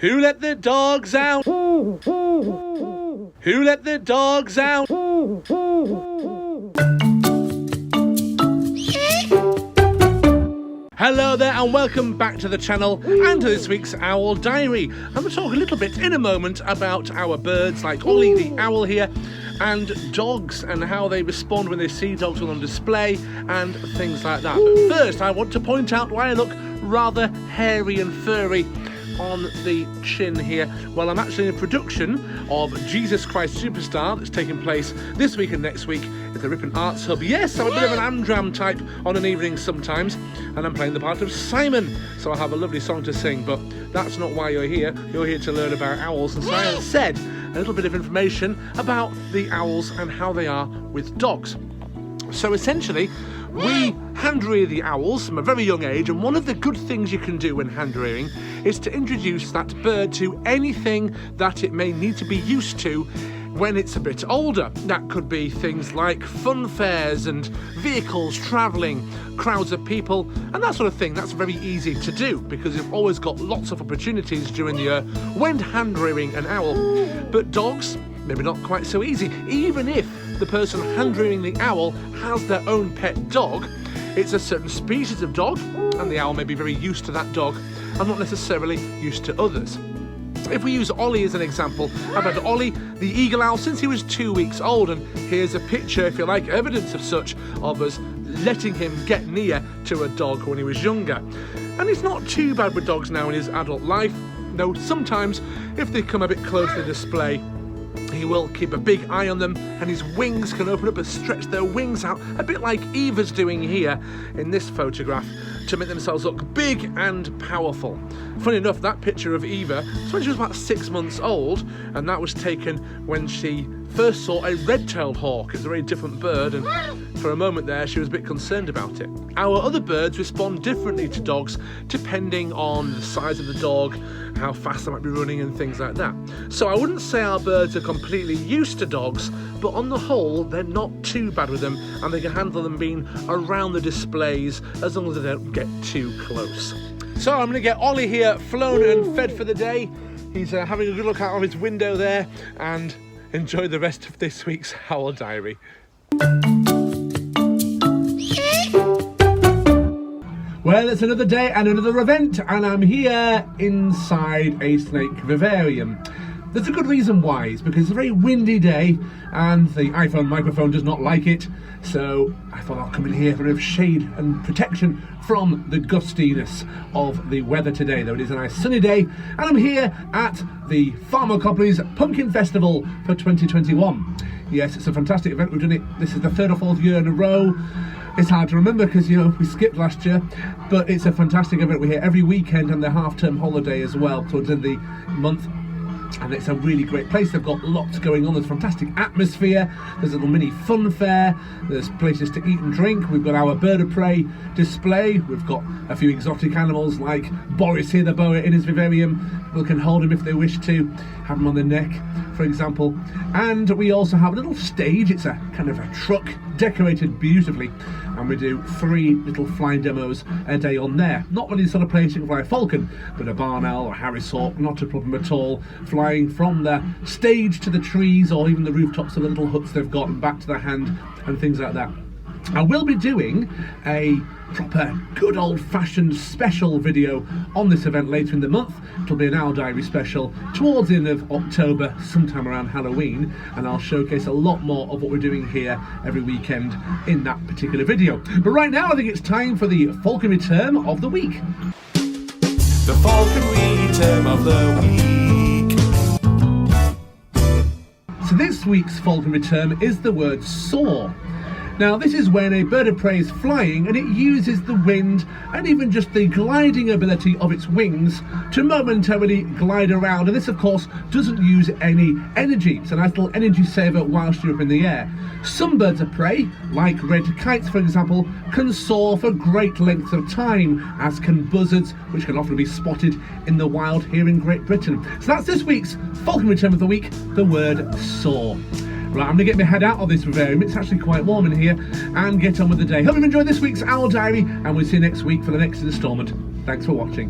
Who let the dogs out? Who let the dogs out? Hello there and welcome back to the channel and to this week's Owl Diary. I'm going to talk a little bit in a moment about our birds like Ollie the owl here and dogs and how they respond when they see dogs on display and things like that. But first I want to point out why I look rather hairy and furry on the chin here. Well, I'm actually in a production of Jesus Christ Superstar that's taking place this week and next week at the Ripon Arts Hub. Yes, I'm a bit of an Amdram type on an evening sometimes, and I'm playing the part of Simon, so I have a lovely song to sing, but that's not why you're here. You're here to learn about owls, and Science said a little bit of information about the owls and how they are with dogs. So essentially, we hand rear the owls from a very young age, and one of the good things you can do when hand rearing is to introduce that bird to anything that it may need to be used to when it's a bit older. That could be things like fun fairs and vehicles travelling, crowds of people, and that sort of thing. That's very easy to do because you've always got lots of opportunities during the year when hand rearing an owl. But dogs, maybe not quite so easy. Even if the person hand rearing the owl has their own pet dog, it's a certain species of dog, and the owl may be very used to that dog and not necessarily used to others. If we use Ollie as an example, I've had Ollie, the eagle owl, since he was 2 weeks old, and here's a picture, if you like, evidence of such, of us letting him get near to a dog when he was younger. And it's not too bad with dogs now in his adult life, though sometimes if they come a bit close to the display, he will keep a big eye on them, and his wings can open up and stretch their wings out, a bit like Eva's doing here in this photograph, to make themselves look big and powerful. Funny enough, that picture of Eva was when she was about 6 months old, and that was taken when she first saw a red-tailed hawk. It's a very different bird, and for a moment there she was a bit concerned about it. Our other birds respond differently to dogs depending on the size of the dog, how fast they might be running and things like that. So I wouldn't say our birds are completely used to dogs, but on the whole they're not too bad with them, and they can handle them being around the displays as long as they don't get too close. So I'm going to get Ollie here flown and fed for the day. He's having a good look out of his window there, and enjoy the rest of this week's Owl Diary. Well, it's another day and another event, and I'm here inside a snake vivarium. There's a good reason why. It's because it's a very windy day and the iPhone microphone does not like it, so I thought I'll come in here for a bit of shade and protection from the gustiness of the weather today, though it is a nice sunny day, and I'm here at the Farmer Copley's Pumpkin Festival for 2021. Yes, it's a fantastic event. We've done it, this is the third or fourth year in a row. It's hard to remember because, you know, we skipped last year, but it's a fantastic event. We're here every weekend and the half-term holiday as well towards the end of the month. And it's a really great place. They've got lots going on. There's a fantastic atmosphere. There's a little mini fun fair. There's places to eat and drink. We've got our bird of prey display. We've got a few exotic animals like Boris here, the boa, in his vivarium. We can hold him if they wish to, have him on the neck, for example. And we also have a little stage. It's a kind of a truck decorated beautifully, and we do 3 little flying demos a day on there. Not really the sort of place you can fly a falcon, but a barn owl or Harris hawk, not a problem at all. Flying from the stage to the trees or even the rooftops of the little huts they've got and back to the hand and things like that. I will be doing a proper good old-fashioned special video on this event later in the month. It'll be an Owl Diary special towards the end of October, sometime around Halloween, and I'll showcase a lot more of what we're doing here every weekend in that particular video. But right now I think it's time for the falconry term of the week. The falconry term of the week. So this week's falconry term is the word soar. Now, this is when a bird of prey is flying and it uses the wind and even just the gliding ability of its wings to momentarily glide around. And this, of course, doesn't use any energy. It's a nice little energy saver whilst you're up in the air. Some birds of prey, like red kites, for example, can soar for great lengths of time, as can buzzards, which can often be spotted in the wild here in Great Britain. So that's this week's falconry term of the week, the word soar. Right, I'm going to get my head out of this vivarium, it's actually quite warm in here, and get on with the day. Hope you've enjoyed this week's Owl Diary, and we'll see you next week for the next instalment. Thanks for watching.